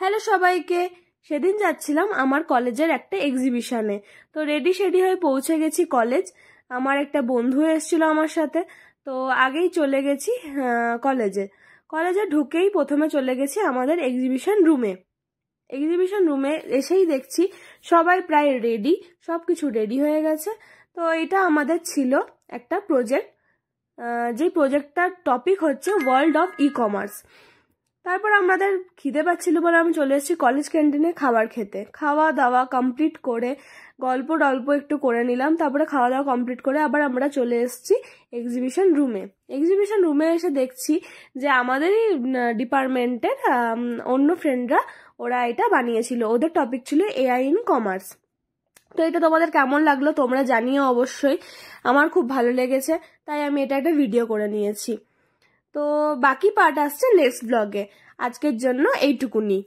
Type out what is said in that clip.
Hello সবাইকে। সেদিন যাচ্ছিলাম আমার কলেজের একটা এক্সিবিশনে, তো রেডি হয়ে পৌঁছে গেছি কলেজ। আমার একটা বন্ধু এসেছিল আমার সাথে, তো আগেই চলে গেছি কলেজে। কলেজে ঢুকেই প্রথমে চলে গেছি আমাদের এক্সিবিশন রুমে। এক্সিবিশন রুমে এসেই দেখছি সবাই প্রায় রেডি, সব কিছু রেডি হয়ে গেছে। তো এটা আমাদের ছিল একটা প্রজেক্ট, যে প্রজেক্টটার টপিক হচ্ছে ওয়ার্ল্ড অফ ই কমার্স। তারপর আমাদের খিদে পাচ্ছিল বলে আমি চলে এসেছি কলেজ ক্যান্টিনে খাবার খেতে। খাওয়া দাওয়া কমপ্লিট করে গল্প একটু করে নিলাম। তারপরে খাওয়া দাওয়া কমপ্লিট করে আবার আমরা চলে এসেছি এক্সিবিশন রুমে। এক্সিবিশন রুমে এসে দেখছি যে আমাদেরই ডিপার্টমেন্টের অন্য ফ্রেন্ডরা ওরা এটা বানিয়েছিল। ওদের টপিক ছিল এআই ইন কমার্স। তো এটা তোমাদের কেমন লাগলো তোমরা জানিও অবশ্যই। আমার খুব ভালো লেগেছে, তাই আমি এটা একটা ভিডিও করে নিয়েছি। তো বাকি পার্ট আসছে নেক্সট ব্লগে। আজকের জন্য এইটুকুনি।